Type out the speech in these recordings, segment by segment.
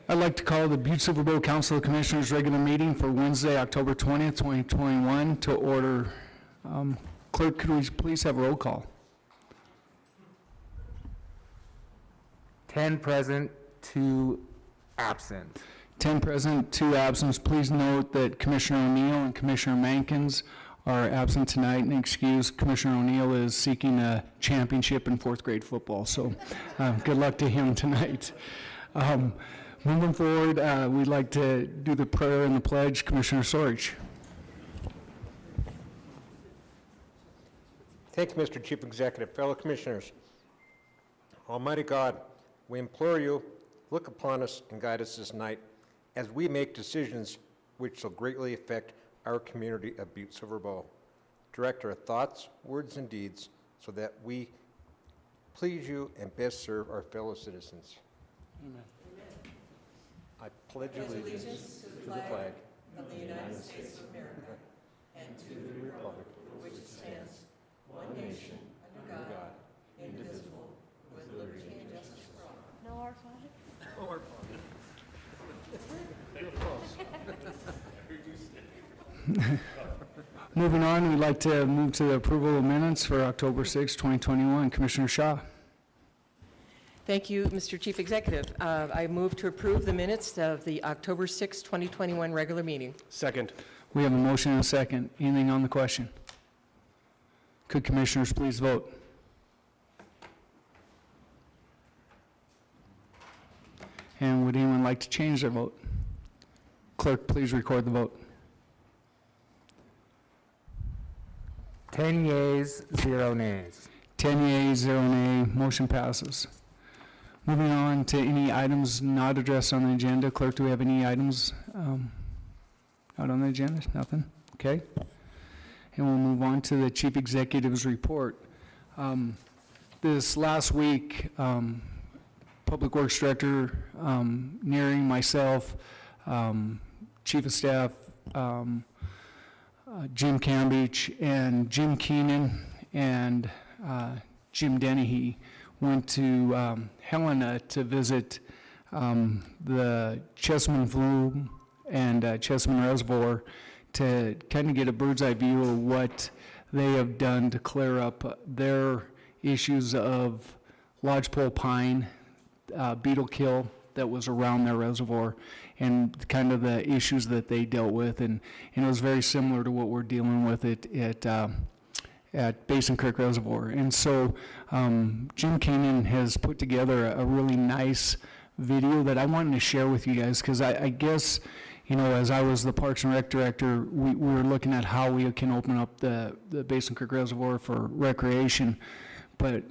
I'd like to call the Butte-Silver Bowl Council of Commissioners regular meeting for Wednesday, October 20th, 2021 to order. Clerk, could we please have a roll call? 10 present, 2 absent. 10 present, 2 absent. Please note that Commissioner O'Neill and Commissioner Mankins are absent tonight, and excuse Commissioner O'Neill is seeking a championship in 4th grade football, so good luck to him tonight. Moving forward, we'd like to do the prayer and the pledge. Commissioner Sorge. Thank you, Mr. Chief Executive. Fellow Commissioners, Almighty God, we implore you, look upon us and guide us this night as we make decisions which shall greatly affect our community of Butte-Silver Bowl. Direct our thoughts, words, and deeds so that we please you and best serve our fellow citizens. Amen. I pledge allegiance to the flag of the United States of America and to the republic for which it stands, one nation, under God, indivisible, with liberty and justice for all. No, our flag? Oh, our flag. You're close. Moving on, we'd like to move to the approval of minutes for October 6, 2021. Commissioner Shaw. Thank you, Mr. Chief Executive. I move to approve the minutes of the October 6, 2021 regular meeting. Second. We have a motion and a second. Anything on the question? Could commissioners please vote? And would anyone like to change their vote? Clerk, please record the vote. 10 yeas, 0 nays. 10 yeas, 0 nay. Motion passes. Moving on to any items not addressed on the agenda. Clerk, do we have any items not on the agenda? Nothing? Okay. And we'll move on to the Chief Executive's report. This last week, Public Works Director Nearing, myself, Chief of Staff Jim Cambridge, and Jim Keenan and Jim Dennehy went to Helena to visit the Chesapeake Flume and Chesapeake Reservoir to kind of get a bird's eye view of what they have done to clear up their issues of lodgepole pine, beetle kill that was around their reservoir, and kind of the issues that they dealt with. And it was very similar to what we're dealing with at Basin Creek Reservoir. And so Jim Keenan has put together a really nice video that I wanted to share with you guys, because I guess, you know, as I was the Parks and Rec Director, we were looking at how we can open up the Basin Creek Reservoir for recreation, but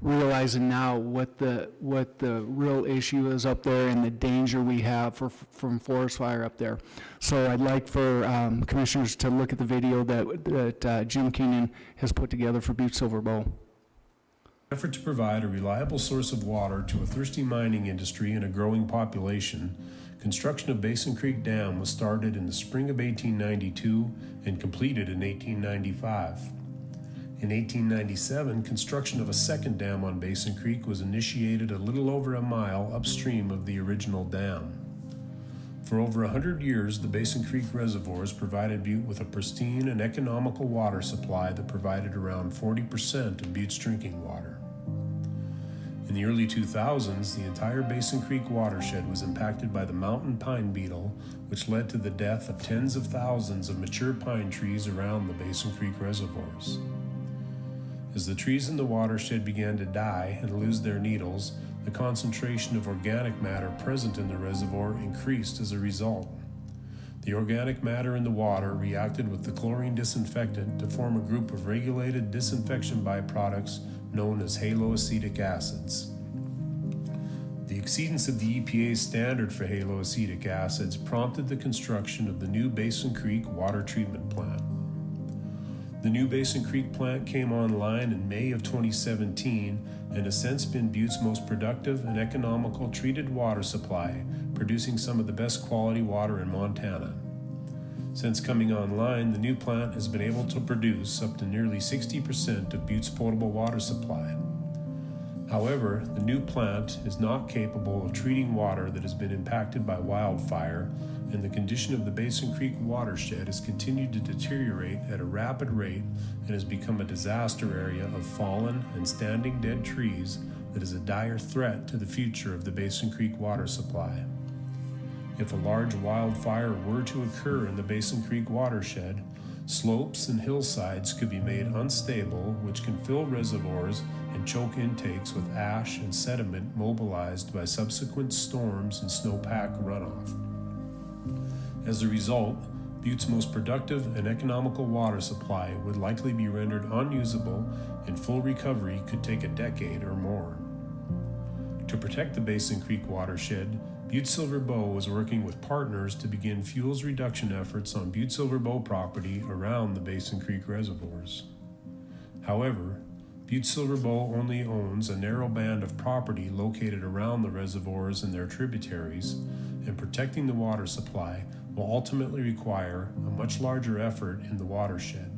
realizing now what the real issue is up there and the danger we have from forest fire up there. So I'd like for commissioners to look at the video that Jim Keenan has put together for Butte-Silver Bowl. Effort to provide a reliable source of water to a thirsty mining industry and a growing population, construction of Basin Creek Dam was started in the spring of 1892 and completed in 1895. In 1897, construction of a second dam on Basin Creek was initiated a little over a mile upstream of the original dam. For over 100 years, the Basin Creek reservoirs provided Butte with a pristine and economical water supply that provided around 40% of Butte's drinking water. In the early 2000s, the entire Basin Creek watershed was impacted by the mountain pine beetle, which led to the death of tens of thousands of mature pine trees around the Basin Creek reservoirs. As the trees in the watershed began to die and lose their needles, the concentration of organic matter present in the reservoir increased as a result. The organic matter in the water reacted with the chlorine disinfectant to form a group of regulated disinfection byproducts known as haloacetic acids. The exceedance of the EPA's standard for haloacetic acids prompted the construction of the new Basin Creek water treatment plant. The new Basin Creek plant came online in May of 2017 and has since been Butte's most productive and economical treated water supply, producing some of the best quality water in Montana. Since coming online, the new plant has been able to produce up to nearly 60% of Butte's potable water supply. However, the new plant is not capable of treating water that has been impacted by wildfire, and the condition of the Basin Creek watershed has continued to deteriorate at a rapid rate and has become a disaster area of fallen and standing dead trees that is a dire threat to the future of the Basin Creek water supply. If a large wildfire were to occur in the Basin Creek watershed, slopes and hillsides could be made unstable, which can fill reservoirs and choke intakes with ash and sediment mobilized by subsequent storms and snowpack runoff. As a result, Butte's most productive and economical water supply would likely be rendered unusable, and full recovery could take a decade or more. To protect the Basin Creek watershed, Butte-Silver Bow is working with partners to begin fuels reduction efforts on Butte-Silver Bow property around the Basin Creek reservoirs. However, Butte-Silver Bow only owns a narrow band of property located around the reservoirs and their tributaries, and protecting the water supply will ultimately require a much larger effort in the watershed.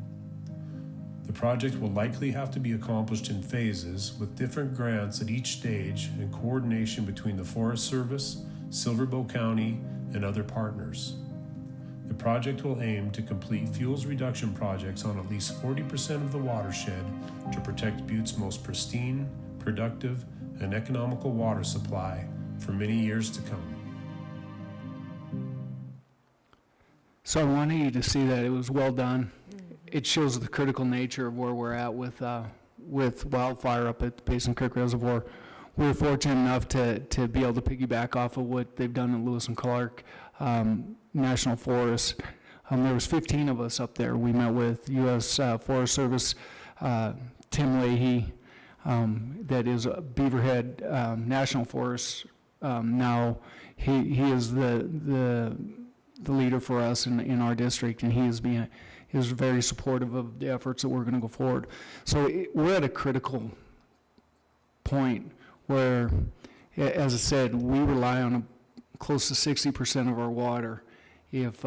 The project will likely have to be accomplished in phases with different grants at each stage and coordination between the Forest Service, Silver Bow County, and other partners. The project will aim to complete fuels reduction projects on at least 40% of the watershed to protect Butte's most pristine, productive, and economical water supply for many years to come. So I wanted you to see that it was well done. It shows the critical nature of where we're at with wildfire up at the Basin Creek Reservoir. We were fortunate enough to be able to piggyback off of what they've done in Lewis and Clark National Forest. There was 15 of us up there. We met with U.S. Forest Service, Tim Leahy, that is Beaverhead National Forest. Now he is the leader for us in our district, and he is very supportive of the efforts that we're going to go forward. So we're at a critical point where, as I said, we rely on close to 60% of our water. If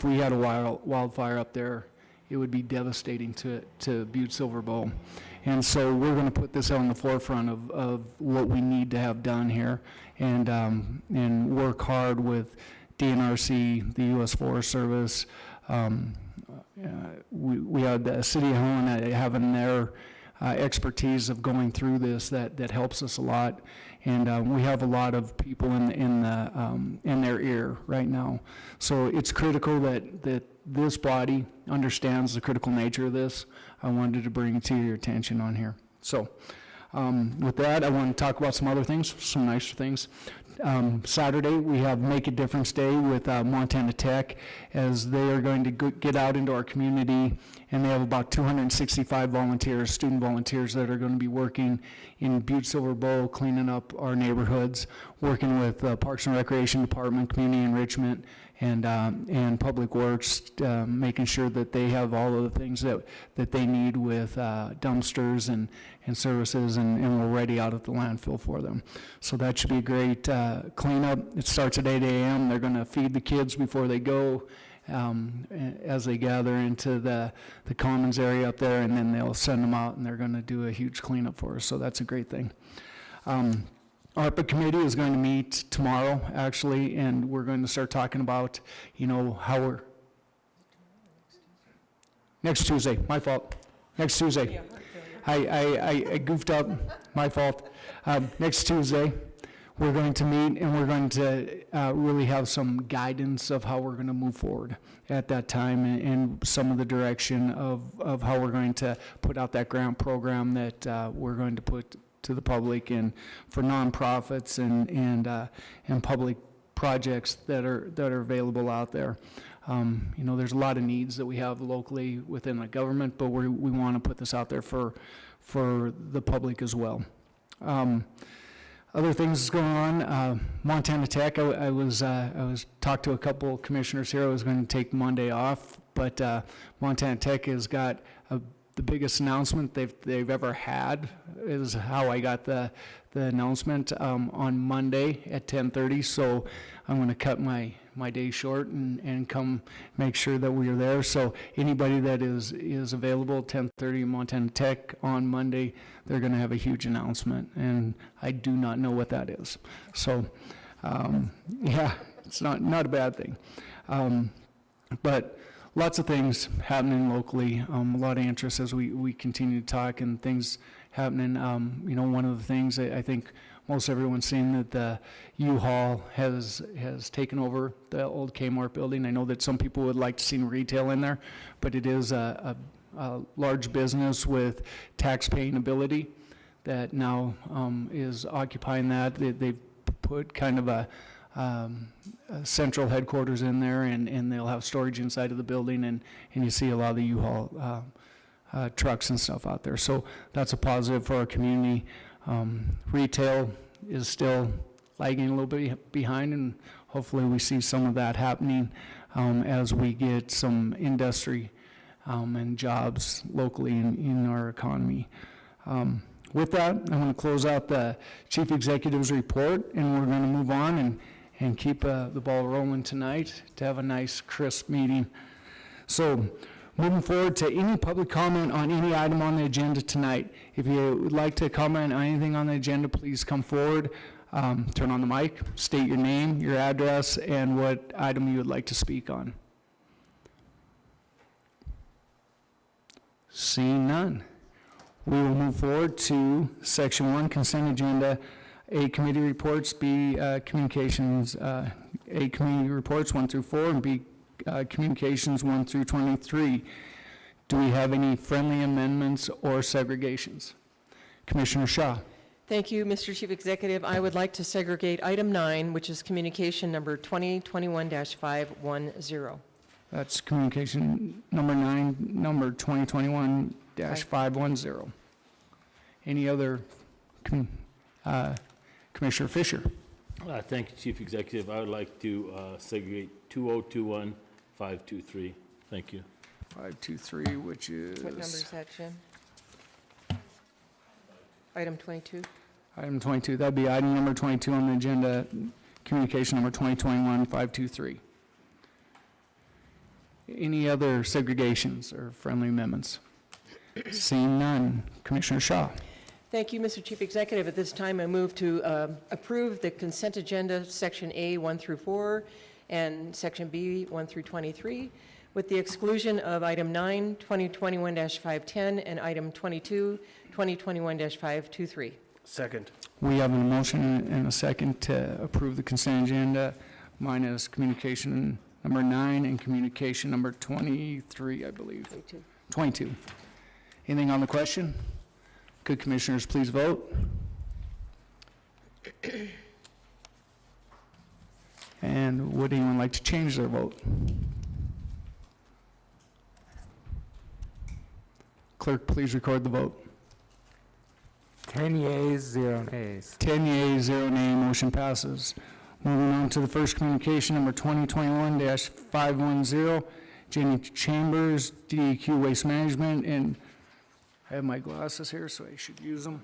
we had a wildfire up there, it would be devastating to Butte-Silver Bow. And so we're going to put this on the forefront of what we need to have done here, and work hard with DNRC, the U.S. Forest Service. We had the City of Helena having their expertise of going through this that helps us a lot, and we have a lot of people in their ear right now. So it's critical that this body understands the critical nature of this. I wanted to bring it to your attention on here. So with that, I want to talk about some other things, some nicer things. Saturday, we have Make a Difference Day with Montana Tech, as they are going to get out into our community, and they have about 265 volunteers, student volunteers, that are going to be working in Butte-Silver Bow, cleaning up our neighborhoods, working with Parks and Recreation Department, Community Enrichment, and Public Works, making sure that they have all of the things that they need with dumpsters and services, and we're ready out at the landfill for them. So that should be a great cleanup. It starts at 8 a.m. They're going to feed the kids before they go, as they gather into the commons area up there, and then they'll send them out, and they're going to do a huge cleanup for us. So that's a great thing. ARPA committee is going to meet tomorrow, actually, and we're going to start talking about, how we're... Next Tuesday, my fault. Next Tuesday. I goofed up, my fault. Next Tuesday, we're going to meet, and we're going to really have some guidance of how we're going to move forward at that time, and some of the direction of how we're going to put out that grant program that we're going to put to the public, and for nonprofits and public projects that are available out there. There's a lot of needs that we have locally within the government, but we want to put this out there for the public as well. Other things going on, Montana Tech, I was talked to a couple commissioners here. I was going to take Monday off, but Montana Tech has got a the biggest announcement they've ever had is how I got the announcement on Monday at 10:30. So I'm going to cut my day short and come make sure that we are there. So anybody that is available 10:30 Montana Tech on Monday, they're going to have a huge announcement, and I do not know what that is. So yeah, it's not a bad thing. But lots of things happening locally, a lot of interest as we continue to talk and things happening. You know, one of the things I think most everyone's seen that the U-Haul has taken over the old Kmart building. I know that some people would like to see retail in there, but it is a large business with tax-paying ability that now is occupying that. They've put kind of a central headquarters in there, and they'll have storage inside of the building, and you see a lot of the U-Haul trucks and stuff out there. So that's a positive for our community. Retail is still lagging a little bit behind, and hopefully we see some of that happening as we get some industry and jobs locally in our economy. With that, I'm going to close out the Chief Executive's report, and we're going to move on and keep the ball rolling tonight to have a nice, crisp meeting. So, moving forward to any public comment on any item on the agenda tonight. If you would like to comment on anything on the agenda, please come forward, turn on the mic, state your name, your address, and what item you would like to speak on. Seeing none, we will move forward to Section 1, Consent Agenda. A, committee reports, B, communications, A, committee reports 1 through 4, and B, communications 1 through 23. Do we have any friendly amendments or segregations? Commissioner Shaw. Thank you, Mr. Chief Executive. I would like to segregate item 9, which is communication number 2021-510. That's communication number 9, number 2021-510. Any other, Commissioner Fisher? Thank you, Chief Executive. I would like to segregate 2021-523. Thank you. 523, which is? What number is that, Jim? Item 22? Item 22. That'd be item number 22 on the agenda, communication number 2021-523. Any other segregations or friendly amendments? Seeing none. Commissioner Shaw. Thank you, Mr. Chief Executive. At this time, I move to approve the consent agenda, Section A, 1 through 4, and Section B, 1 through 23, with the exclusion of item 9, 2021-510, and item 22, 2021-523. Second. We have a motion and a second to approve the consent agenda minus communication number 9 and communication number 23, I believe. 22. Anything on the question? Could commissioners please vote? And would anyone like to change their vote? Clerk, please record the vote. 10 yeas, 0 nays. 10 yeas, 0 nay, motion passes. Moving on to the first communication, number 2021-510, Jenny Chambers, DEQ Waste Management, and I have my glasses here, so I should use them.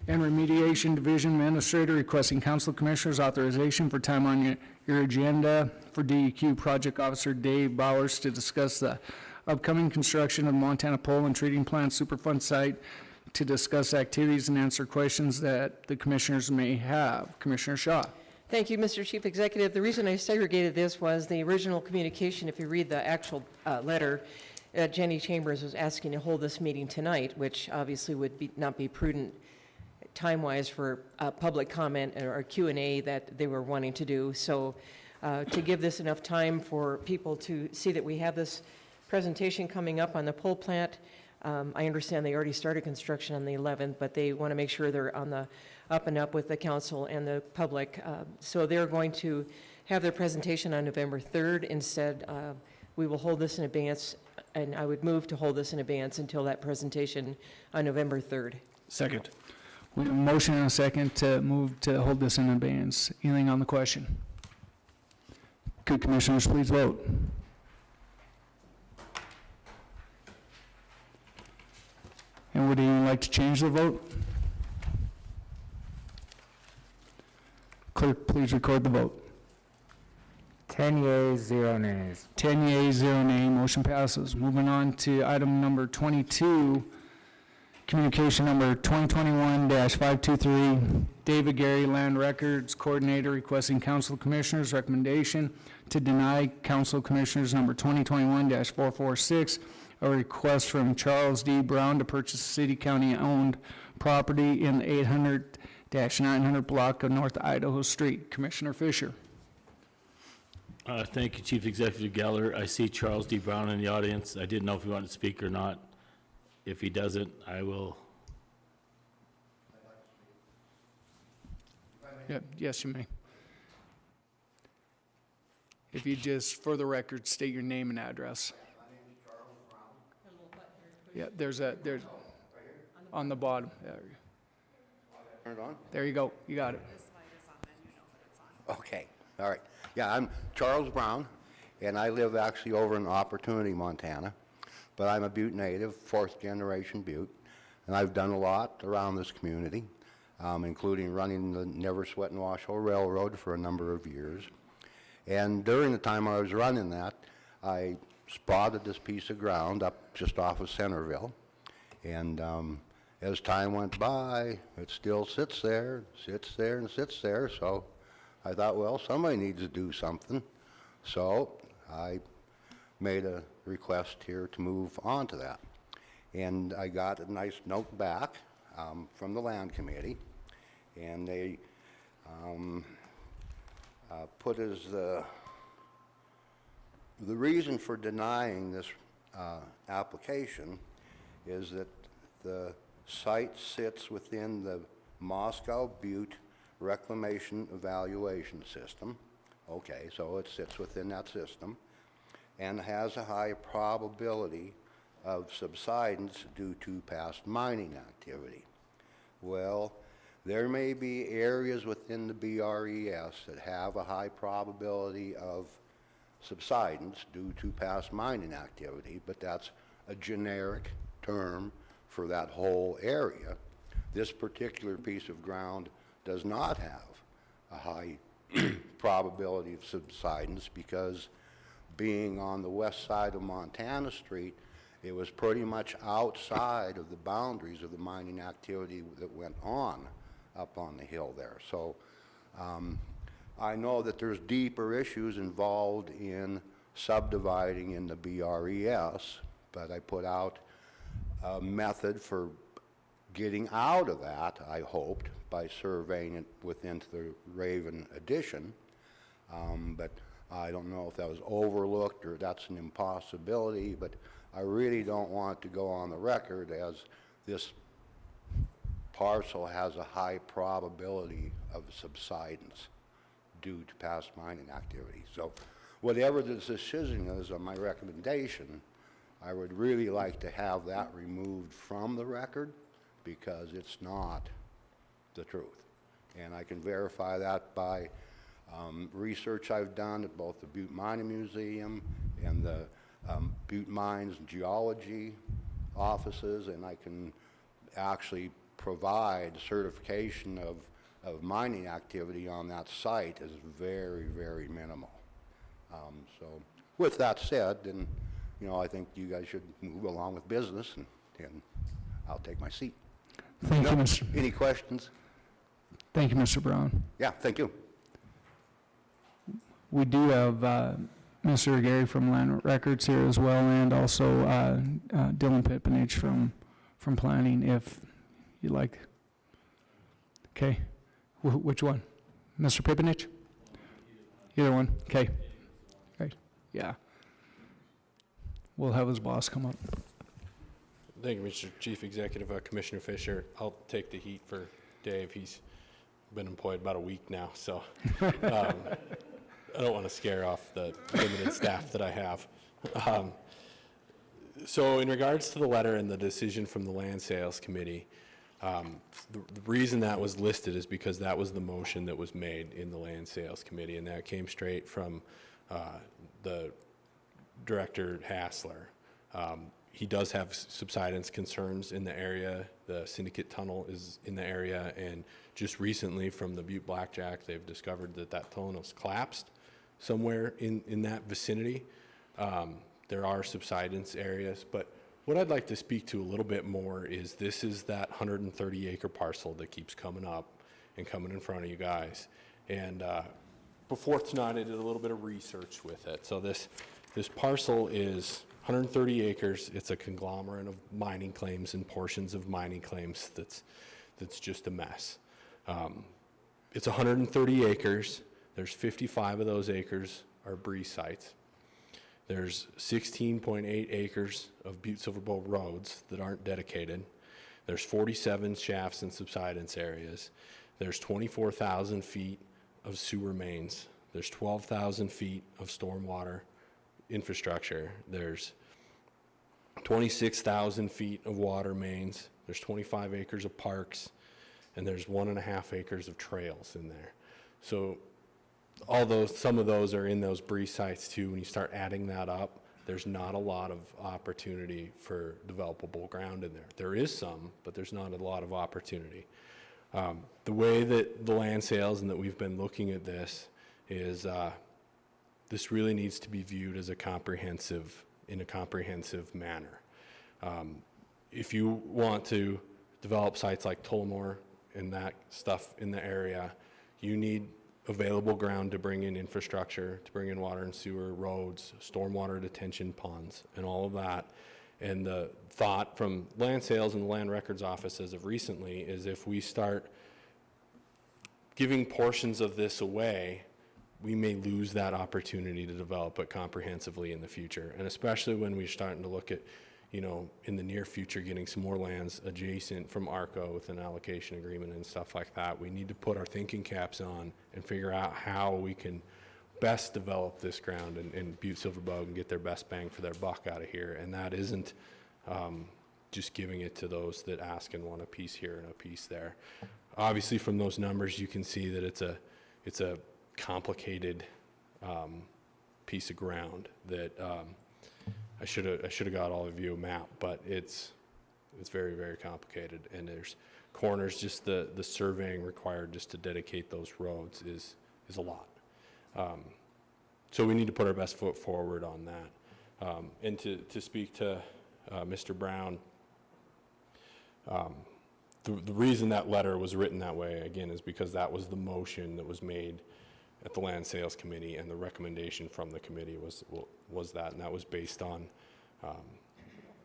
And Remediation Division Administrator requesting Council Commissioners authorization for time on your agenda for DEQ Project Officer Dave Bowers to discuss the upcoming construction of Montana Pole and Treating Plant Superfund site, to discuss activities and answer questions that the Commissioners may have. Commissioner Shaw. Thank you, Mr. Chief Executive. The reason I segregated this was the original communication. If you read the actual letter, Jenny Chambers was asking to hold this meeting tonight, which obviously would not be prudent time-wise for public comment or Q&A that they were wanting to do. So to give this enough time for people to see that we have this presentation coming up on the pole plant. I understand they already started construction on the 11th, but they want to make sure they're on the up and up with the council and the public. So they're going to have their presentation on November 3rd. Instead, we will hold this in advance, and I would move to hold this in advance until that presentation on November 3rd. Second. We have a motion and a second to move to hold this in advance. Anything on the question? Could Commissioners please vote? And would anyone like to change the vote? Clerk, please record the vote. 10 yeas, 0 nays. 10 yeas, 0 nay, motion passes. Moving on to item number 22, communication number 2021-523, David Gary, Land Records Coordinator, requesting Council Commissioners' recommendation to deny Council Commissioners number 2021-446, a request from Charles D. Brown to purchase city county-owned property in the 800-900 block of North Idaho Street. Commissioner Fisher. Thank you, Chief Executive Geller. I see Charles D. Brown in the audience. I didn't know if he wanted to speak or not. If he doesn't, I will. Yes, you may. If you just, for the record, state your name and address. My name is Charles Brown. Yeah, there's on the bottom. Turn it on? There you go. You got it. Okay, all right. Yeah, I'm Charles Brown, and I live actually over in Opportunity, Montana, but I'm a Butte native, fourth generation Butte, and I've done a lot around this community, including running the Never Sweat and Washoe Railroad for a number of years. And during the time I was running that, I spotted this piece of ground up just off of Centerville, and as time went by, it still sits there, and sits there, so I thought, well, somebody needs to do something. So I made a request here to move on to that. And I got a nice note back from the Land Committee, and they put as the reason for denying this application is that the site sits within the Moscow Butte Reclamation Evaluation System. Okay, so it sits within that system and has a high probability of subsidence due to past mining activity. Well, there may be areas within the BRES that have a high probability of subsidence due to past mining activity, but that's a generic term for that whole area. This particular piece of ground does not have a high probability of subsidence because being on the west side of Montana Street, it was pretty much outside of the boundaries of the mining activity that went on up on the hill there. So I know that there's deeper issues involved in subdividing in the BRES, but I put out a method for getting out of that, I hoped, by surveying it within the Raven addition, but I don't know if that was overlooked or that's an impossibility, but I really don't want to go on the record as this parcel has a high probability of subsidence due to past mining activity. So whatever the decision is on my recommendation, I would really like to have that removed from the record because it's not the truth. And I can verify that by research I've done at both the Butte Mining Museum and the Butte Mines Geology offices, and I can actually provide certification of mining activity on that site is very, very minimal. So with that said, then, you know, I think you guys should move along with business, and I'll take my seat. Thank you, Mr. Any questions? Thank you, Mr. Brown. Yeah, thank you. We do have Mr. Gary from Land Records here as well, and also Dylan Pipinich from Planning, if you like. Okay. Which one? Mr. Pipinich? Either one? Okay. Right. Yeah. We'll have his boss come up. Thank you, Mr. Chief Executive. Commissioner Fisher, I'll take the heat for Dave. He's been employed about a week now, so I don't want to scare off the limited staff that I have. So in regards to the letter and the decision from the Land Sales Committee, the reason that was listed is because that was the motion that was made in the Land Sales Committee, and that came straight from the Director Hassler. He does have subsidence concerns in the area. The Syndicate Tunnel is in the area, and just recently from the Butte Blackjack, they've discovered that that tunnel's collapsed somewhere in that vicinity. There are subsidence areas, but what I'd like to speak to a little bit more is this is that 130-acre parcel that keeps coming up and coming in front of you guys. And before tonight, I did a little bit of research with it. So this parcel is 130 acres. It's a conglomerate of mining claims and portions of mining claims that's just a mess. It's 130 acres. There's 55 of those acres are Bree sites. There's 16.8 acres of Butte-Silver Bow roads that aren't dedicated. There's 47 shafts and subsidence areas. There's 24,000 feet of sewer mains. There's 12,000 feet of stormwater infrastructure. There's 26,000 feet of water mains. There's 25 acres of parks, and there's 1.5 acres of trails in there. So some of those are in those Bree sites too. When you start adding that up, there's not a lot of opportunity for developable ground in there. There is some, but there's not a lot of opportunity. The way that the land sales and that we've been looking at this is this really needs to be viewed as in a comprehensive manner. If you want to develop sites like Tullamore and that stuff in the area, you need available ground to bring in infrastructure, to bring in water and sewer, roads, stormwater detention ponds, and all of that. And the thought from land sales and the land records office as of recently is if we start giving portions of this away, we may lose that opportunity to develop it comprehensively in the future. And especially when we're starting to look at, in the near future, getting some more lands adjacent from ARCO with an allocation agreement and stuff like that. We need to put our thinking caps on and figure out how we can best develop this ground and Butte-Silver Bow and get their best bang for their buck out of here. And that isn't just giving it to those that ask and want a piece here and a piece there. Obviously, from those numbers, you can see that it's a complicated piece of ground that I should have got all of you a map, but it's very, very complicated, and there's corners. Just the surveying required just to dedicate those roads is a lot. So we need to put our best foot forward on that. And to speak to Mr. Brown, the reason that letter was written that way, again, is because that was the motion that was made at the Land Sales Committee, and the recommendation from the committee was that, and that was based on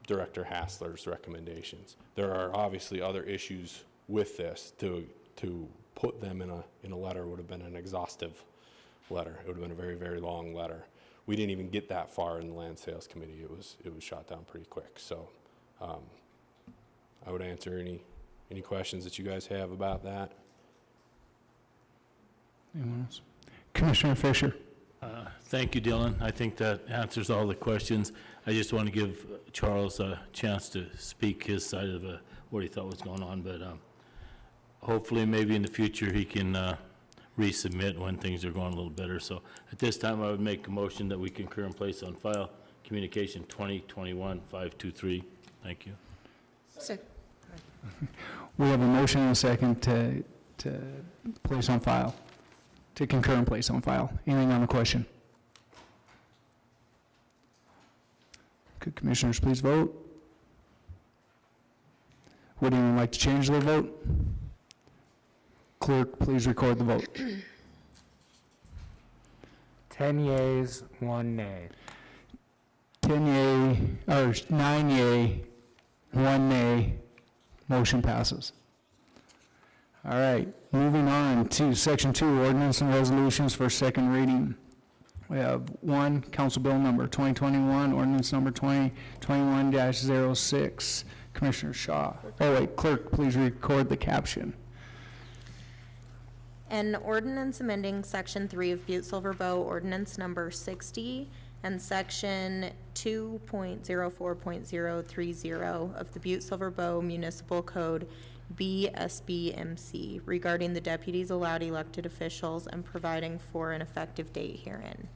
Director Hassler's recommendations. There are obviously other issues with this. To put them in a letter would have been an exhaustive letter. It would have been a very, very long letter. We didn't even get that far in the Land Sales Committee. It was shot down pretty quick. So I would answer any questions that you guys have about that. Anyone else? Commissioner Fisher. Thank you, Dylan. I think that answers all the questions. I just want to give Charles a chance to speak his side of what he thought was going on, but hopefully maybe in the future he can resubmit when things are going a little better. So at this time, I would make a motion that we concur and place on file communication 2021-523. Thank you. We have a motion and a second to place on file, to concur and place on file. Anything on the question? Could commissioners please vote? Would anyone like to change their vote? Clerk, please record the vote. 10 yeas, 1 nay. 9 yea, 1 nay, motion passes. All right, moving on to Section 2, Ordinance and Resolutions for second reading. We have one, Council Bill number 2021, Ordinance number 2021-06. Commissioner Shaw. Oh, wait, Clerk, please record the caption. An ordinance amending Section 3 of Butte-Silver Bow Ordinance Number 60 and Section 2.04.030 of the Butte-Silver Bow Municipal Code BSBMC regarding the deputies allowed elected officials and providing for an effective date herein.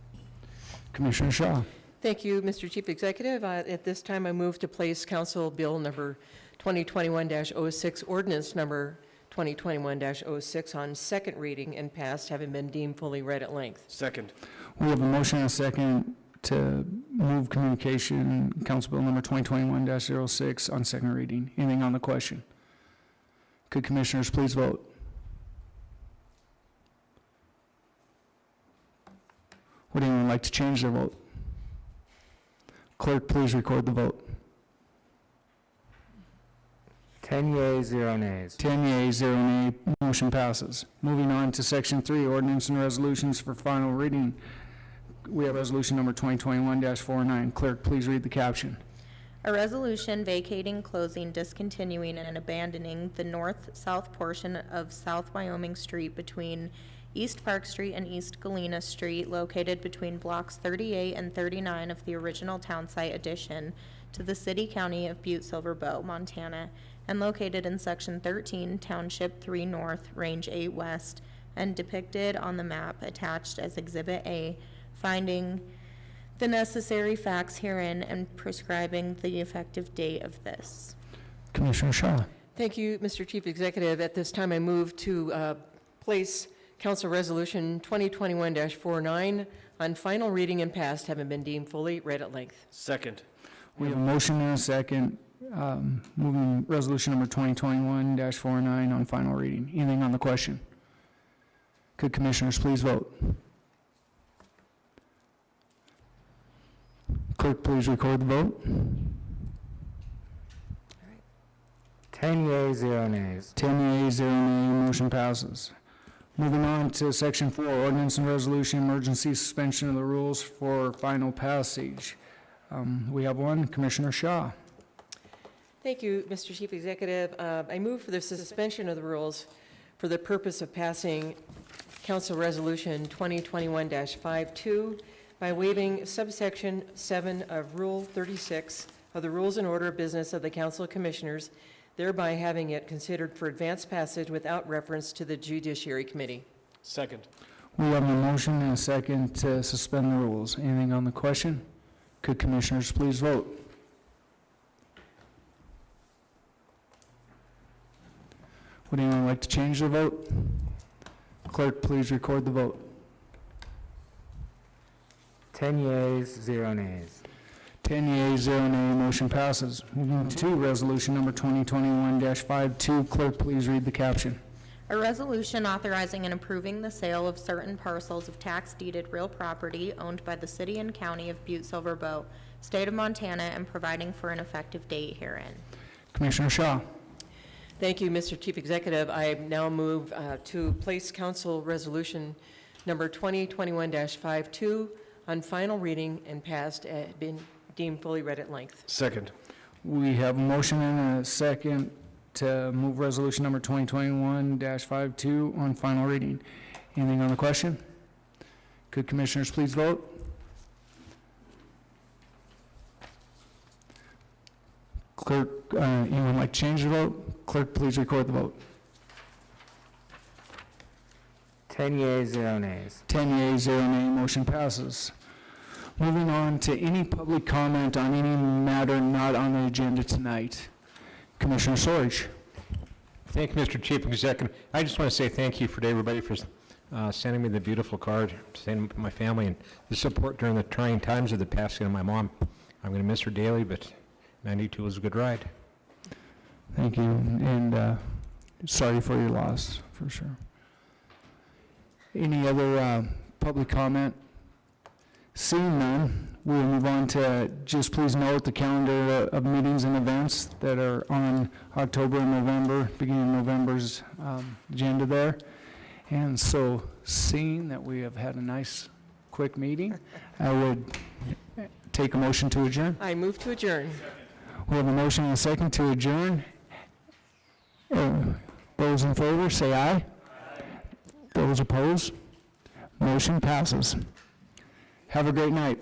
Commissioner Shaw. Thank you, Mr. Chief Executive. At this time, I move to place Council Bill number 2021-06, ordinance number 2021-06 on second reading and passed, having been deemed fully read at length. Second. We have a motion and a second to move communication, Council Bill number 2021-06 on second reading. Anything on the question? Could commissioners please vote? Would anyone like to change their vote? Clerk, please record the vote. 10 yeas, 0 nays. 10 yeas, 0 nay, motion passes. Moving on to Section 3, ordinance and resolutions for final reading. We have resolution number 2021-49. Clerk, please read the caption. A resolution vacating, closing, discontinuing, and abandoning the north-south portion of South Wyoming Street between East Park Street and East Galena Street, located between blocks 38 and 39 of the original town site addition to the city-county of Butte-Silver Bow, Montana, and located in Section 13, Township 3 North, Range 8 West, and depicted on the map attached as Exhibit A, finding the necessary facts herein and prescribing the effective date of this. Commissioner Shaw. Thank you, Mr. Chief Executive. At this time, I move to place Council Resolution 2021-49 on final reading and passed, having been deemed fully read at length. Second. We have a motion and a second, moving resolution number 2021-49 on final reading. Anything on the question? Could commissioners please vote? Clerk, please record the vote. 10 yeas, 0 nays. 10 yeas, 0 nay, motion passes. Moving on to Section 4, ordinance and resolution, emergency suspension of the rules for final passage. We have one, Commissioner Shaw. Thank you, Mr. Chief Executive. I move for the suspension of the rules for the purpose of passing Council Resolution 2021-52 by waiving subsection 7 of Rule 36 of the Rules and Order of Business of the Council of Commissioners, thereby having it considered for advanced passage without reference to the Judiciary Committee. Second. We have a motion and a second to suspend the rules. Anything on the question? Could commissioners please vote? Would anyone like to change their vote? Clerk, please record the vote. 10 yeas, 0 nays. 10 yeas, 0 nay, motion passes. Moving to resolution number 2021-52. Clerk, please read the caption. A resolution authorizing and approving the sale of certain parcels of tax-deeded real property owned by the city and county of Butte-Silver Bow, state of Montana, and providing for an effective date herein. Commissioner Shaw. Thank you, Mr. Chief Executive. I now move to place Council Resolution number 2021-52 on final reading and passed, been deemed fully read at length. Second. We have a motion and a second to move resolution number 2021-52 on final reading. Anything on the question? Could commissioners please vote? Clerk, anyone like to change the vote? Clerk, please record the vote. 10 yeas, 0 nays. 10 yeas, 0 nay, motion passes. Moving on to any public comment on any matter not on the agenda tonight. Commissioner Sorge. Thank you, Mr. Chief Executive. I just want to say thank you for everybody for sending me the beautiful card, sending my family, and the support during the trying times of the passing of my mom. I'm going to miss her daily, but 92 was a good ride. Thank you, and sorry for your loss, for sure. Any other public comment? Seeing none, we'll move on to just please note the calendar of meetings and events that are on October and November, beginning of November's agenda there. And so, seeing that we have had a nice, quick meeting, I would take a motion to adjourn. I move to adjourn. We have a motion and a second to adjourn. Those in favor, say aye. Those opposed, motion passes. Have a great night.